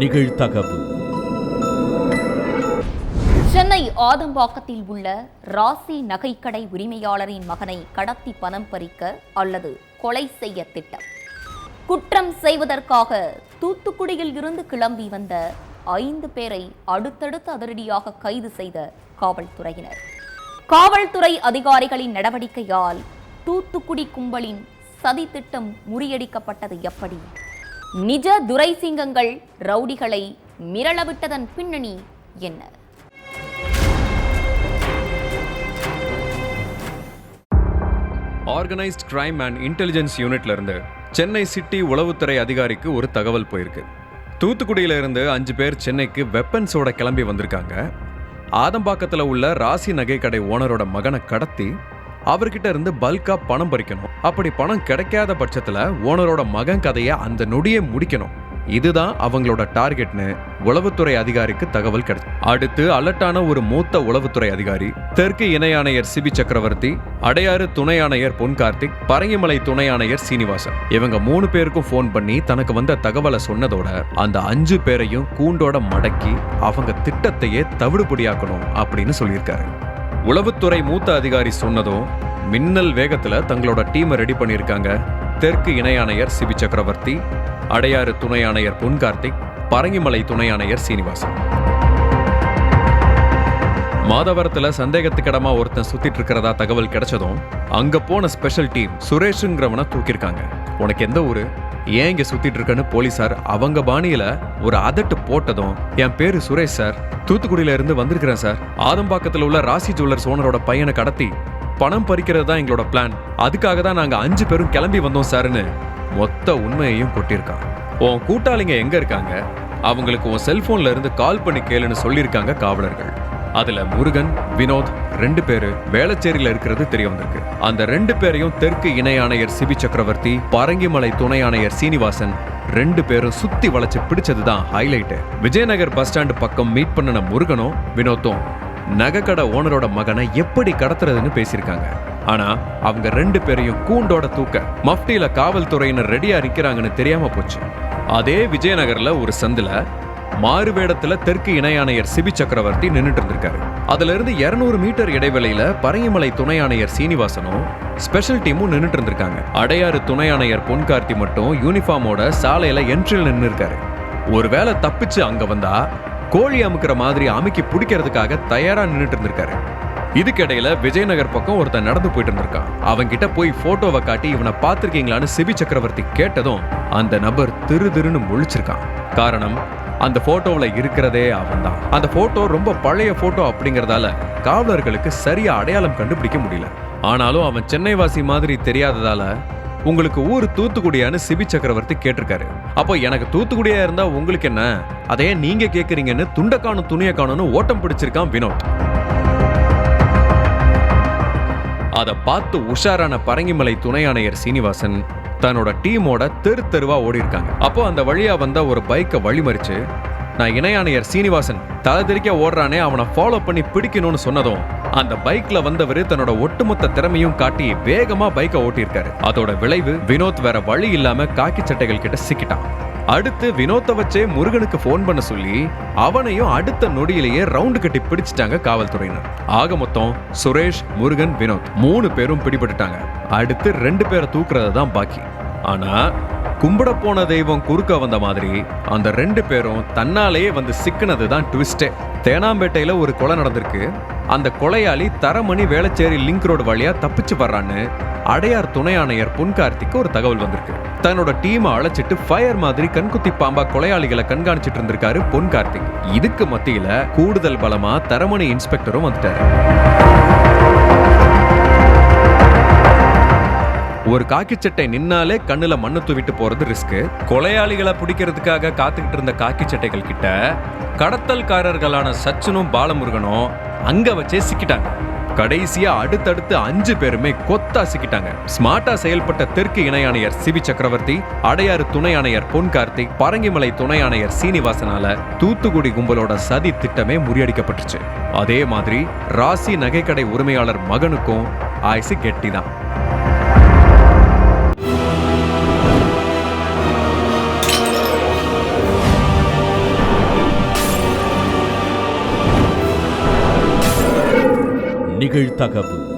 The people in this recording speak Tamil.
நிகழ்தகவு. சென்னை ஆதம்பாக்கத்தில் உள்ள ராசி நகைக்கடை உரிமையாளரின் மகனை கடத்தி பணம் பறிக்க அல்லது கொலை செய்ய திட்டம். குற்றம் செய்வதற்காக தூத்துக்குடியில் இருந்து கிளம்பி வந்த 5 பேரை அடுத்தடுத்து அதிரடியாக கைது செய்த காவல்துறையினர். காவல்துறை அதிகாரிகளின் நடவடிக்கையால் தூத்துக்குடி கும்பலின் சதி திட்டம் முறியடிக்கப்பட்டது எப்படி? நிஜ துரைசிங்கங்கள் ரவுடிகளை மிரளவிட்டதன் பின்னணி என்ன? ஆர்கனைஸ்ட் கிரைம் அண்ட் இன்டெலிஜென்ஸ் யூனிட்ல இருந்து சென்னை சிட்டி உளவுத்துறை அதிகாரிக்கு ஒரு தகவல் போயிருக்கு. தூத்துக்குடியில இருந்து 5 பேர் சென்னைக்கு வெப்பன்ஸோட கிளம்பி வந்திருக்காங்க. ஆதம்பாக்கத்தில் உள்ள ராசி நகை கடை ஓனரோட மகனை கடத்தி அவர்கிட்ட இருந்து பல்கா பணம் பறிக்கணும். அப்படி பணம் கிடைக்காத பட்சத்துல ஓனரோட மகன் கதையை அந்த நொடியே முடிக்கணும். இதுதான் அவங்களோட டார்கெட்னு உளவுத்துறை அதிகாரிக்கு தகவல் கிடைச்சு. அடுத்து அலர்ட்டான ஒரு மூத்த உளவுத்துறை அதிகாரி, தெற்கு இணை ஆணையர் சிபி சக்கரவர்த்தி, அடையாறு துணை ஆணையர் பொன் கார்த்திக், பரங்கிமலை துணை ஆணையர் சீனிவாசன், இவங்க 3 பேருக்கும் போன் பண்ணி தனக்கு வந்த தகவலை சொன்னதோட அந்த 5 பேரையும் கூண்டோட மடக்கி அவங்க திட்டத்தையே தவிடுபடியாக்கணும் அப்படின்னு சொல்லியிருக்காரு. உளவுத்துறை மூத்த அதிகாரி சொன்னதும் மின்னல் வேகத்துல தங்களோட டீமை ரெடி பண்ணியிருக்காங்க. தெற்கு இணை ஆணையர் சிபி சக்கரவர்த்தி, அடையாறு துணை ஆணையர் பொன் கார்த்திக், பரங்கிமலை துணை ஆணையர் சீனிவாசன். மாதவரத்துல சந்தேகத்துக்கிடமா ஒருத்தன் சுத்திட்டு இருக்கிறதா தகவல் கிடைச்சதும் அங்க போன ஸ்பெஷல் டீம் சுரேஷுங்கிறவனை தூக்கியிருக்காங்க. உனக்கு எந்த ஊரு, ஏன் இங்க சுத்திட்டு இருக்கன்னு போலீசார் அவங்க பாணியில ஒரு அதட்டு போட்டதும், என் பேரு சுரேஷ் சார், தூத்துக்குடியில இருந்து வந்திருக்கிறேன் சார், ஆதம்பாக்கத்தில் உள்ள ராசி ஜுவல்லர்ஸ் ஓனரோட பையனை கடத்தி பணம் பறிக்கிறது தான் எங்களோட பிளான், அதுக்காக தான் நாங்க 5 பேரும் கிளம்பி வந்தோம் சார்னு மொத்த உண்மையையும் கொட்டியிருக்கான். உன் கூட்டாளிங்க எங்க இருக்காங்க, அவங்களுக்கு உன் செல்போன்ல இருந்து கால் பண்ணி கேளுன்னு சொல்லியிருக்காங்க காவலர்கள். அதுல முருகன், வினோத் 2 பேரு வேளச்சேரியில இருக்கிறது தெரிய வந்திருக்கு. அந்த 2 பேரையும் தெற்கு இணை ஆணையர் சிபி சக்கரவர்த்தி, பரங்கிமலை துணை ஆணையர் சீனிவாசன் 2 பேரும் சுத்தி வளைச்சு பிடிச்சதுதான் ஹைலைட். விஜயநகர் பஸ் ஸ்டாண்டு பக்கம் மீட் பண்ணின முருகனும் வினோத்தும் நகைக்கடை ஓனரோட மகனை எப்படி கடத்துறதுன்னு பேசியிருக்காங்க. ஆனா அவங்க 2 பேரையும் கூண்டோட தூக்க மஃப்டியில காவல்துறையினர் ரெடியா நிக்கிறாங்கன்னு தெரியாம போச்சு. அதே விஜயநகர்ல ஒரு சந்துல மாறு வேடத்துல தெற்கு இணை ஆணையர் சிபி சக்கரவர்த்தி நின்றுட்டு இருந்திருக்காரு. அதுல இருந்து 200 மீட்டர் இடைவெளியில பரங்கிமலை துணை ஆணையர் சீனிவாசனும் ஸ்பெஷல் டீமும் நின்றுட்டு இருந்திருக்காங்க. அடையாறு துணை ஆணையர் பொன் கார்த்தி மட்டும் யூனிஃபார்மோட சாலையில என்ட்ரியில் நின்று இருக்காரு. ஒருவேளை தப்பிச்சு அங்க வந்தா கோழி அமுக்கிற மாதிரி அமுக்கி பிடிக்கிறதுக்காக தயாரா நின்றுட்டு இருந்திருக்காரு. இதுக்கிடையில விஜயநகர் பக்கம் ஒருத்தன் நடந்து போயிட்டு இருந்திருக்கான். அவன்கிட்ட போய் போட்டோவை காட்டி இவனை பார்த்திருக்கீங்களான்னு சிபி சக்கரவர்த்தி கேட்டதும் அந்த நபர் திருன்னு முழிச்சிருக்கான். காரணம், அந்த போட்டோவில் இருக்கிறதே அவன் தான். அந்த போட்டோ ரொம்ப பழைய போட்டோ அப்படிங்கறதால காவலர்களுக்கு சரியா அடையாளம் கண்டுபிடிக்க முடியல. ஆனாலும் அவன் சென்னை வாசி மாதிரி தெரியாததால உங்களுக்கு ஊர் தூத்துக்குடியான்னு சிபி சக்கரவர்த்தி கேட்டிருக்காரு. அப்போ எனக்கு தூத்துக்குடியா இருந்தா உங்களுக்கு என்ன, அதையே நீங்க கேட்கறீங்கன்னு துண்டக்கானும் துணிய காணும்னு ஓட்டம் பிடிச்சிருக்கான் வினோத். அதை பார்த்து உஷாரான பரங்கிமலை துணை ஆணையர் சீனிவாசன் தன்னோட டீமோட தெருவா ஓடி இருக்காங்க. அப்போ அந்த வழியா வந்த ஒரு பைக்கை வழிமறிச்சு, நான் இணை ஆணையர் சீனிவாசன் தலை தெறிக்க ஓடுறானே அவனை ஃபாலோ பண்ணி பிடிக்கணும்னு சொன்னதும் அந்த பைக்ல வந்தவர் தன்னோட ஒட்டுமொத்த திறமையும் காட்டி வேகமா பைக்கை ஓட்டியிருக்காரு. அதோட விளைவு வினோத் வேற வழி இல்லாம காக்கி சட்டைகள் கிட்ட சிக்கிட்டான். அடுத்து வினோத்தை வச்சே முருகனுக்கு போன் பண்ண சொல்லி அவனையும் அடுத்த நொடியிலேயே ரவுண்டு கட்டி பிடிச்சிட்டாங்க காவல்துறையினர். ஆக மொத்தம் சுரேஷ், முருகன், வினோத் 3 பேரும் பிடிபட்டுட்டாங்க. அடுத்து 2 பேரை தூக்குறது தான் பாக்கி. ஆனா கும்பிட போன தெய்வம் குறுக்க வந்த மாதிரி அந்த 2 பேரும் தன்னாலேயே வந்து சிக்கினது தான் ட்விஸ்டே. தேனாம்பேட்டையில ஒரு கொலை நடந்திருக்கு. அந்த கொலையாளி தரமணி வேளச்சேரி லிங்க் ரோடு வழியா தப்பிச்சு வர்றான்னு அடையார் துணை ஆணையர் பொன் கார்த்திக்கு ஒரு தகவல் வந்திருக்கு. தன்னோட டீமை அழைச்சிட்டு ஃபயர் மாதிரி கண்குத்தி பாம்பா கொலையாளிகளை கண்காணிச்சிட்டு இருந்திருக்காரு பொன் கார்த்திக். இதுக்கு மத்தியில கூடுதல் பலமா தரமணி இன்ஸ்பெக்டரும் வந்துட்டாரு. ஒரு காக்கி சட்டை நின்னாலே கண்ணுல மண்ணு தூவிட்டு போறது ரிஸ்க். கொலையாளிகளை பிடிக்கிறதுக்காக காத்துக்கிட்டு இருந்த காக்கி சட்டைகள் கிட்ட கடத்தல்காரர்களான சச்சுனும் பாலமுருகனும் அங்க வச்சே சிக்கிட்டாங்க. கடைசியா அடுத்தடுத்து 5 பேருமே கொத்தா சிக்கிட்டாங்க. ஸ்மார்ட்டா செயல்பட்ட தெற்கு இணை ஆணையர் சிபி சக்கரவர்த்தி, அடையாறு துணை ஆணையர் பொன் கார்த்திக், பரங்கிமலை துணை ஆணையர் சீனிவாசனால தூத்துக்குடி கும்பலோட சதி திட்டமே முறியடிக்கப்பட்டுச்சு. அதே மாதிரி ராசி நகைக்கடை உரிமையாளர் மகனுக்கும் ஆயுசு கெட்டிதான். நிகழ்தகவு.